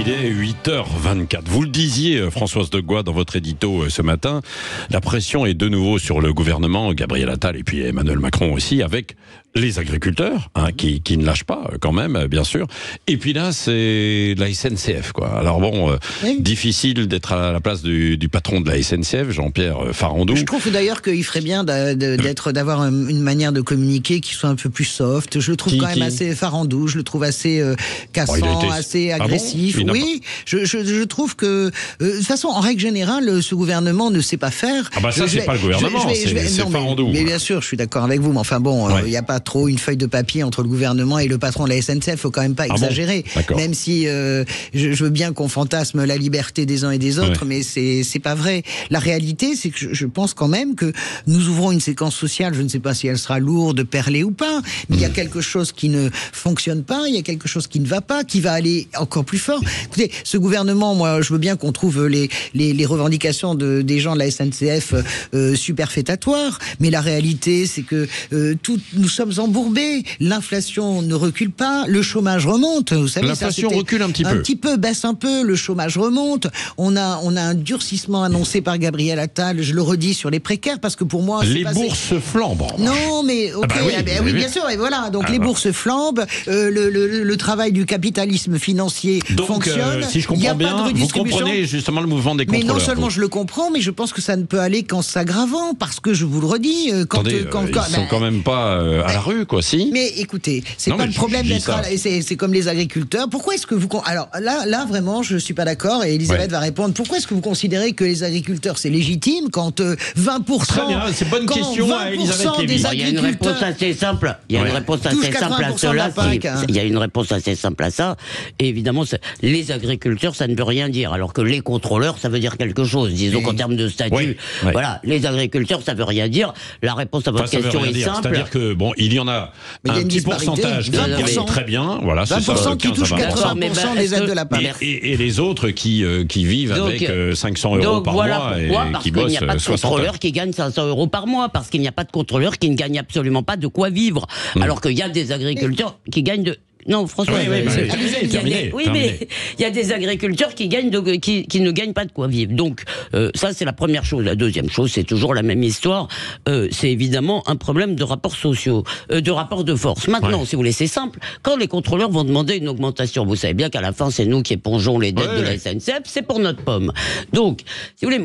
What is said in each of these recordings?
Il est 8h24. Vous le disiez, Françoise de Gois, dans votre édito ce matin, la pression est de nouveau sur le gouvernement, Gabriel Attal et puis Emmanuel Macron aussi, avec les agriculteurs, qui ne lâchent pas quand même, bien sûr. Et puis là, c'est la SNCF, quoi. Alors bon, oui. Difficile d'être à la place du patron de la SNCF, Jean-Pierre Farandou. Je trouve d'ailleurs qu'il ferait bien d'avoir une manière de communiquer qui soit un peu plus soft. Je le trouve quand même assez Farandou, je le trouve assez cassant, assez agressif. Ah bon, oui, je trouve que de toute façon, en règle générale, ce gouvernement ne sait pas faire. Ah bah ça, c'est pas le gouvernement, c'est Farandou. Mais bien sûr, je suis d'accord avec vous. Mais enfin bon, il n'y a pas trop une feuille de papier entre le gouvernement et le patron de la SNCF. Faut quand même pas exagérer. Bon, même si je veux bien qu'on fantasme la liberté des uns et des autres, mais c'est pas vrai. La réalité, c'est que je pense quand même que nous ouvrons une séquence sociale. Je ne sais pas si elle sera lourde, perlée ou pas, mais il y a quelque chose qui ne fonctionne pas. Il y a quelque chose qui ne va pas, qui va aller encore plus fort. Écoutez, ce gouvernement, moi, je veux bien qu'on trouve les revendications des gens de la SNCF superfétatoires, mais la réalité, c'est que nous sommes embourbés. L'inflation ne recule pas, le chômage remonte. Vous savez, l'inflation recule un petit peu. Baisse un peu, le chômage remonte. On a un durcissement annoncé par Gabriel Attal, je le redis, sur les précaires, parce que pour moi... Les bourses flambent. Non, mais ok, oui, bien sûr, et voilà. Donc les bourses flambent, le travail du capitalisme financier fonctionne. Si je comprends bien, vous comprenez justement le mouvement des contrôleurs. Mais non seulement je le comprends, mais je pense que ça ne peut aller qu'en s'aggravant, parce que je vous le redis... ils sont quand même pas à la rue, quoi, si. Mais écoutez, c'est pas le problème d'être... C'est comme les agriculteurs. Pourquoi est-ce que vous... Alors là, vraiment, je suis pas d'accord, et Elisabeth va répondre. Pourquoi est-ce que vous considérez que les agriculteurs, c'est légitime quand 20%... Très bien, c'est bonne question à Elisabeth Lévy. Il y a une réponse assez simple. Il y a une réponse assez simple à cela. Il y a une réponse assez simple à ça. Et évidemment, les agriculteurs, ça ne veut rien dire. Alors que les contrôleurs, ça veut dire quelque chose. Disons qu'en termes de statut, voilà, les agriculteurs, ça veut rien dire. La réponse à votre question est simple. C'est-à-dire que, bon, il y en a un petit pourcentage qui gagne très bien. Voilà, c'est ça. 20% qui touchent 80% des aides de la PAC. Et les autres qui vivent avec 500 euros par mois et qui bossent 60 heures. Parce qu'il n'y a pas de contrôleur qui gagne 500 euros par mois, parce qu'il n'y a pas de contrôleur qui ne gagne absolument pas de quoi vivre. Alors qu'il y a des agriculteurs qui gagnent de... Non, François, mais il y a des agriculteurs qui ne gagnent pas de quoi vivre. Donc, ça, c'est la première chose. La deuxième chose, c'est toujours la même histoire. C'est évidemment un problème de rapports sociaux, de rapports de force. Maintenant, si vous voulez, c'est simple. Quand les contrôleurs vont demander une augmentation, vous savez bien qu'à la fin, c'est nous qui épongeons les dettes de la SNCF, c'est pour notre pomme. Donc, si vous voulez,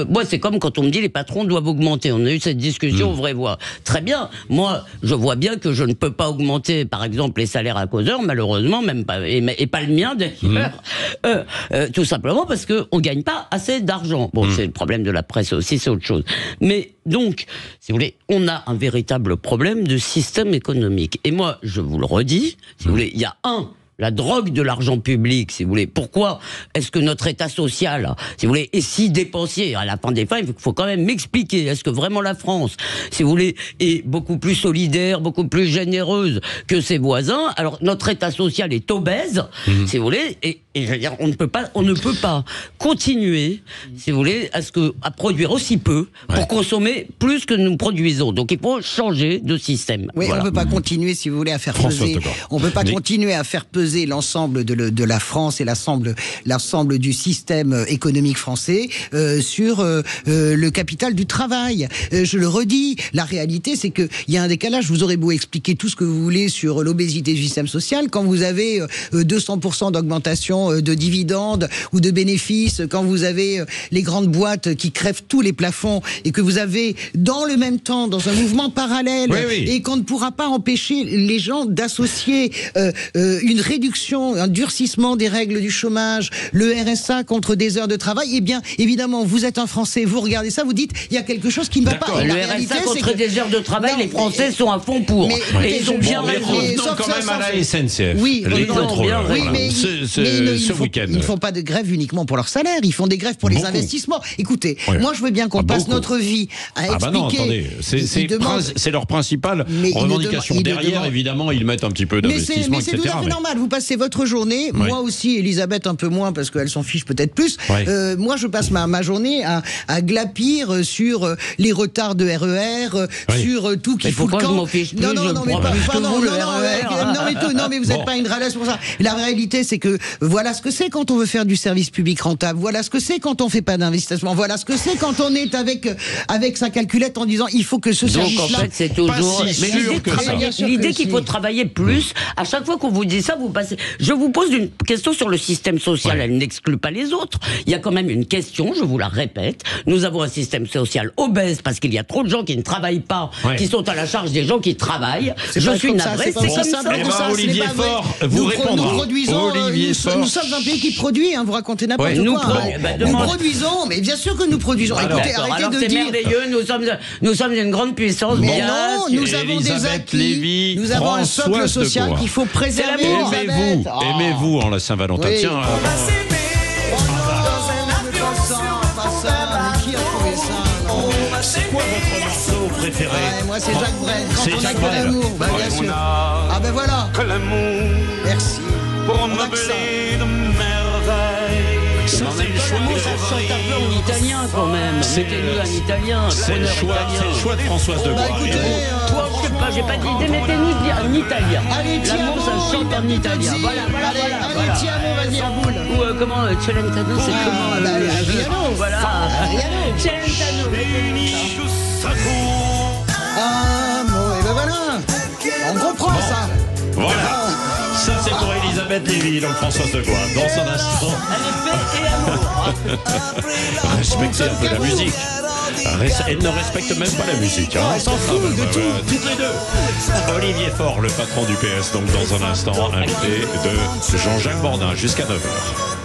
moi, c'est comme quand on me dit les patrons doivent augmenter. On a eu cette discussion vraie voix. Très bien. Moi, je vois bien que je ne peux pas augmenter, par exemple, les salaires à causeur, malheureusement, même pas, et pas le mien d'ailleurs, tout simplement parce qu'on ne gagne pas assez d'argent. Bon, c'est le problème de la presse aussi, c'est autre chose. Mais donc, si vous voulez, on a un véritable problème de système économique. Et moi, je vous le redis, si vous voulez, il y a la drogue de l'argent public, si vous voulez. Pourquoi est-ce que notre État social, si vous voulez, est si dépensier? À la fin des fins, il faut quand même m'expliquer. Est-ce que vraiment la France, si vous voulez, est beaucoup plus solidaire, beaucoup plus généreuse que ses voisins? Alors, notre État social est obèse, si vous voulez, et je veux dire, on ne peut pas continuer, si vous voulez, à produire aussi peu pour consommer plus que nous produisons. Donc, il faut changer de système. Oui, voilà. On ne peut pas continuer, si vous voulez, à faire peser. On ne peut pas continuer à faire peser l'ensemble de la France et l'ensemble du système économique français sur le capital du travail. Je le redis, la réalité, c'est qu'il y a un décalage. Vous aurez beau expliquer tout ce que vous voulez sur l'obésité du système social, quand vous avez 200% d'augmentation de dividendes ou de bénéfices, quand vous avez les grandes boîtes qui crèvent tous les plafonds et que vous avez dans le même temps, dans un mouvement parallèle, et qu'on ne pourra pas empêcher les gens d'associer une réduction, un durcissement des règles du chômage, le RSA contre des heures de travail, eh bien, évidemment, vous êtes un Français, vous regardez ça, vous dites, il y a quelque chose qui ne va pas. Le RSA contre des heures de travail, les Français sont à fond pour. Et ils ont bien raison. Revenons quand même à la SNCF. Oui, les contrôleurs. Mais ce week-end. Ils ne font pas de grève uniquement pour leur salaire, ils font des grèves pour les investissements. Écoutez, moi je veux bien qu'on passe notre vie à expliquer. Non, attendez, c'est leur principale revendication. Derrière, évidemment, ils mettent un petit peu d'investissement, etc. Mais c'est tout à fait normal. vous passez votre journée, moi aussi, Elisabeth un peu moins, parce qu'elle s'en fiche peut-être plus. Moi, je passe ma journée à glapir sur les retards de RER, sur tout qui fout le camp. Je m'en fiche plus, non, mais vous n'êtes pas une râleuse pour ça. La réalité, c'est que voilà ce que c'est quand on veut faire du service public rentable. Voilà ce que c'est quand on fait pas d'investissement. Voilà ce que c'est quand on est avec sa calculette en disant il faut que ce service-là. Donc en fait, c'est toujours. Mais l'idée qu'il faut travailler plus. À chaque fois qu'on vous dit ça, vous passez. Je vous pose une question sur le système social. Elle n'exclut pas les autres. Il y a quand même une question. Je vous la répète. Nous avons un système social obèse parce qu'il y a trop de gens qui ne travaillent pas, qui sont à la charge des gens qui travaillent. Je suis navré. C'est comme ça. Olivier Faure vous répondra. Nous sommes un pays qui produit. Vous racontez n'importe quoi. Nous produisons, mais bien sûr que nous produisons. Écoutez, arrêtez de dire. C'est merveilleux. Nous sommes une grande puissance. Mais non, nous avons des acquis. Nous avons un socle social qu'il faut préserver. Aimez-vous en la Saint-Valentin. Tiens. C'est quoi votre morceau préféré? Moi, c'est Jacques Brel. Quand on a que l'amour, bien sûr. Ah ben voilà. Que l'amour. Merci. Pour meubler de merveilles. Ça chante un peu en italien quand même. Mettez-nous en italien. C'est le choix de Françoise de Gois. Écoutez, toi, je sais pas, j'ai pas d'idée, mettez-nous en italien. Allez, l'amour, ça chante en italien. Voilà. Allez, tiamo, vas-y, en boule. Ou comment, Celentano, c'est comment Riano, voilà. Celentano. Ah, bon, et ben voilà. On comprend ça. Voilà. Ça, c'est pour Elisabeth Lévy, donc Françoise de Gois. Dans un instant. Respectez un peu la musique. Elle ne respecte même pas la musique. Elle s'en fout de tout. Toutes les deux. Olivier Faure, le patron du PS, donc dans un instant, invité de Jean-Jacques Bourdin, jusqu'à 9h.